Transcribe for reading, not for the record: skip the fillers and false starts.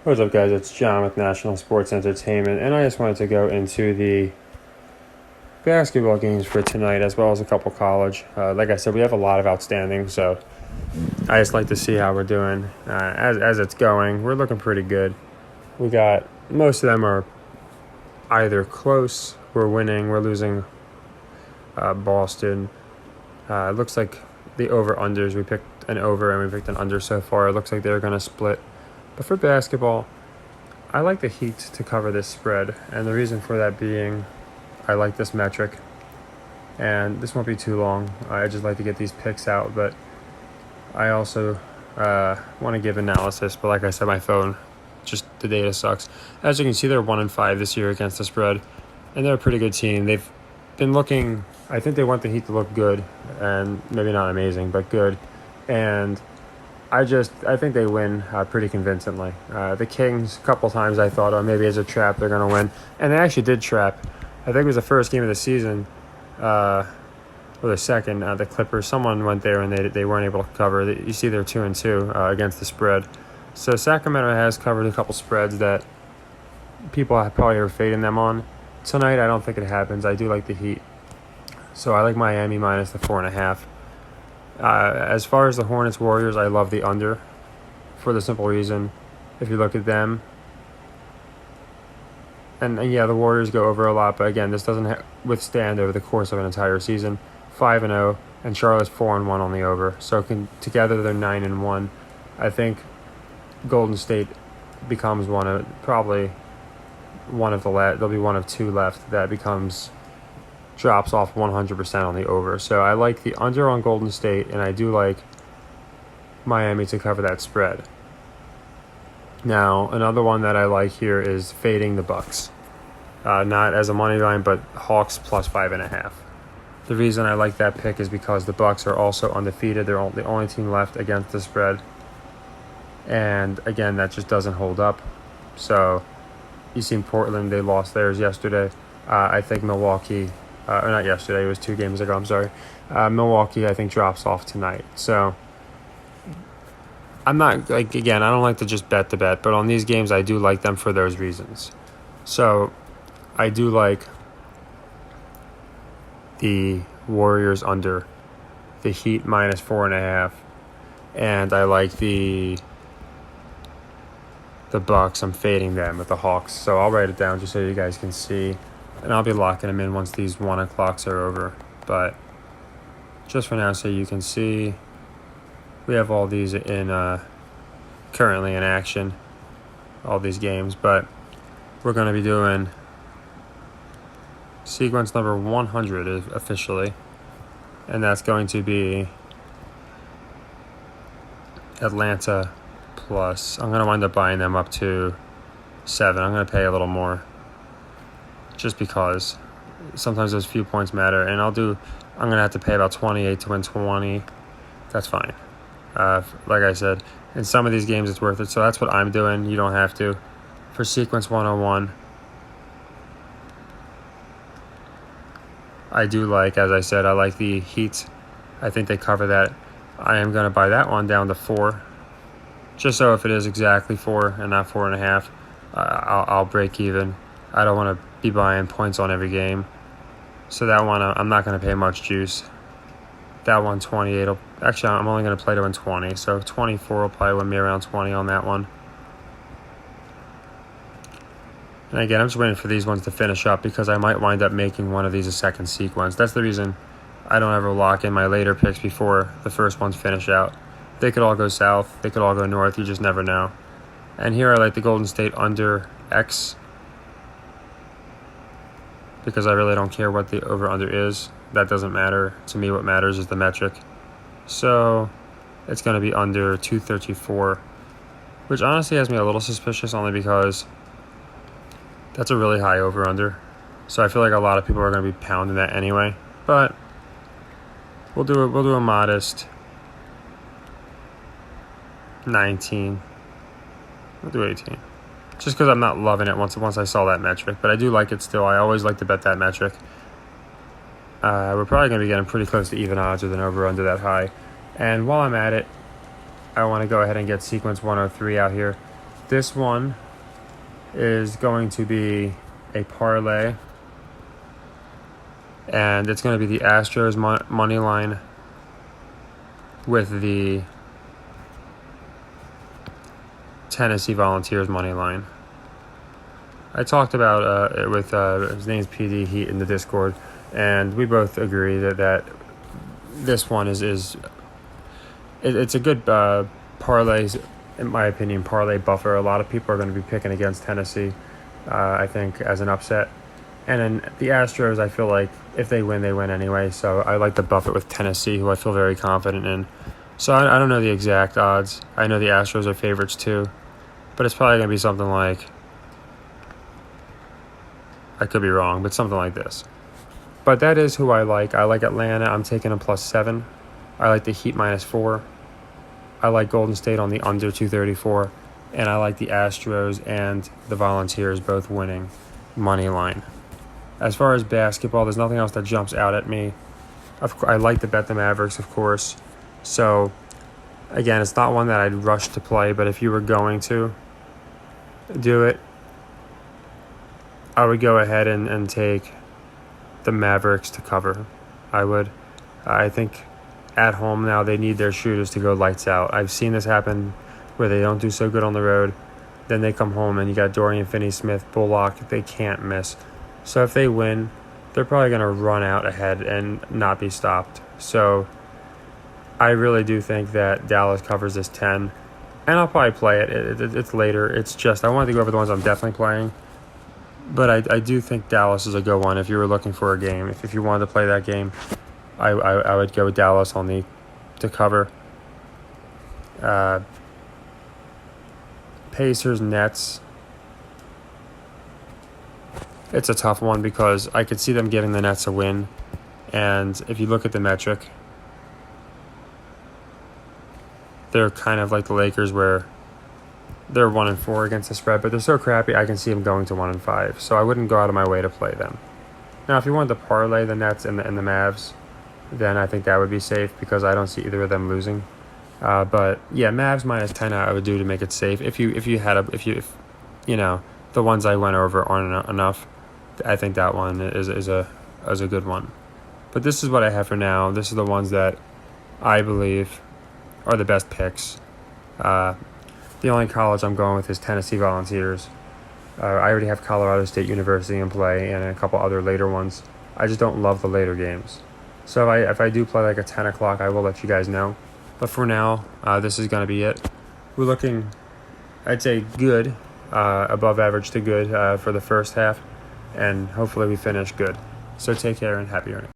What's up, guys? It's John with National Sports Entertainment, and I just wanted to go into the basketball games for tonight as well as a couple college. Like I said, we have a lot of outstanding, so I just like to see how we're doing. As it's going, we're looking pretty good. We got most of them are either close, we're winning, we're losing. Boston. It looks like the over-unders, we picked an over and we picked an under so far. It looks like they're going to split. But for basketball, I like the Heat to cover this spread, and the reason for that being I like this metric, and this won't be too long. I just like to get these picks out, but I also want to give analysis, but like I said, my phone, just the data sucks. As you can see, they're 1-5 this year against the spread, and they're a pretty good team. They've been looking, I think they want the Heat to look good, and maybe not amazing, but good, and I think they win pretty convincingly. The Kings, a couple times I thought, oh, maybe as a trap they're going to win. And they actually did trap. I think it was the first game of the season, or the second, the Clippers. Someone went there and they weren't able to cover. You see they're 2-2 against the spread. So Sacramento has covered a couple spreads that people have probably are fading them on. Tonight, I don't think it happens. I do like the Heat. So I like Miami minus the 4.5. As far as the Hornets Warriors, I love the under for the simple reason, if you look at them, and yeah, the Warriors go over a lot, but again, this doesn't withstand over the course of an entire season. 5-0, and Charlotte's 4-1 on the over, so together they're 9-1. I think Golden State becomes probably one of the there'll be one of two left that drops off 100% on the over. So I like the under on Golden State, and I do like Miami to cover that spread. Now, another one that I like here is fading the Bucks. Not as a money line, but Hawks plus 5.5. The reason I like that pick is because the Bucks are also undefeated. They're the only team left against the spread. And again, that just doesn't hold up. So you seen Portland, they lost theirs yesterday. I think Milwaukee, or not yesterday, it was 2 games ago, I'm sorry. Milwaukee, I think, drops off tonight. So I'm not, again, I don't like to just bet the bet, but on these games, I do like them for those reasons. So I do like the Warriors under, the Heat minus 4.5, and I like the Bucks. I'm fading them with the Hawks. So I'll write it down just so you guys can see. And I'll be locking them in once these 1 o'clocks are over. But just for now, so you can see, we have all these currently in action, all these games. But we're going to be doing sequence number 100 officially. And that's going to be Atlanta plus. I'm going to wind up buying them up to 7. I'm going to pay a little more, just because sometimes those few points matter. And I'm going to have to pay about 28 to win 20. That's fine. Like I said, in some of these games it's worth it. So that's what I'm doing. You don't have to. For sequence 101, I do like, as I said, I like the Heat. I think they cover that. I am going to buy that one down to 4. Just so if it is exactly 4 and not 4.5, I'll break even. I don't want to be buying points on every game. So that one, I'm not going to pay much juice. That one, 28. Actually, I'm only going to play to win 20. So 24 will probably win me around 20 on that one. And again, I'm just waiting for these ones to finish up because I might wind up making one of these a second sequence. That's the reason I don't ever lock in my later picks before the first ones finish out. They could all go south. They could all go north. You just never know. And here I like the Golden State under X, because I really don't care what the over-under is. That doesn't matter. To me, what matters is the metric. So it's going to be under 234, which honestly has me a little suspicious, only because that's a really high over-under. So I feel like a lot of people are going to be pounding that anyway. But we'll do a modest 19. We'll do 18. Just because I'm not loving it once I saw that metric. But I do like it still. I always like to bet that metric. We're probably going to be getting pretty close to even odds with an over-under that high. And while I'm at it, I want to go ahead and get sequence 103 out here. This one is going to be a parlay, and it's going to be the Astros money line with the Tennessee Volunteers money line. I talked about it with his name's PD Heat in the Discord, and we both agree that this one is it's a good parlay, in my opinion, parlay buffer. A lot of people are going to be picking against Tennessee, I think, as an upset. And then the Astros, I feel like if they win anyway. So I like to buff it with Tennessee, who I feel very confident in. So I don't know the exact odds. I know the Astros are favorites too, but it's probably going to be something like, I could be wrong, but something like this. But that is who I like. I like Atlanta. I'm taking them +7. I like the Heat -4. I like Golden State on the under 234. And I like the Astros and the Volunteers both winning money line. As far as basketball, there's nothing else that jumps out at me. I like to bet the Mavericks, of course. So, again, it's not one that I'd rush to play, but if you were going to do it, I would go ahead and take the Mavericks to cover. I would. I think at home now they need their shooters to go lights out. I've seen this happen where they don't do so good on the road. Then they come home and you got Dorian Finney-Smith, Bullock. They can't miss. So if they win, they're probably going to run out ahead and not be stopped. So I really do think that Dallas covers this 10. And I'll probably play it. It's later. It's just I wanted to go over the ones I'm definitely playing. But I do think Dallas is a good one if you were looking for a game. If you wanted to play that game, I would go with Dallas to cover. Pacers, Nets. It's a tough one because I could see them giving the Nets a win. And if you look at the metric, they're kind of like the Lakers where they're 1-4 against the spread, but they're so crappy I can see them going to 1-5. So I wouldn't go out of my way to play them. Now, if you wanted to parlay the Nets and the Mavs, then I think that would be safe because I don't see either of them losing. But yeah, Mavs -10 I would do to make it safe. If you know the ones I went over aren't enough, I think that one is a good one. But this is what I have for now. This is the ones that I believe are the best picks. The only college I'm going with is Tennessee Volunteers. I already have Colorado State University in play and a couple other later ones. I just don't love the later games. So if I do play like a 10 o'clock, I will let you guys know. But for now, this is going to be it. We're looking, I'd say, good, above average to good for the first half. And hopefully we finish good. So take care and happy earnings.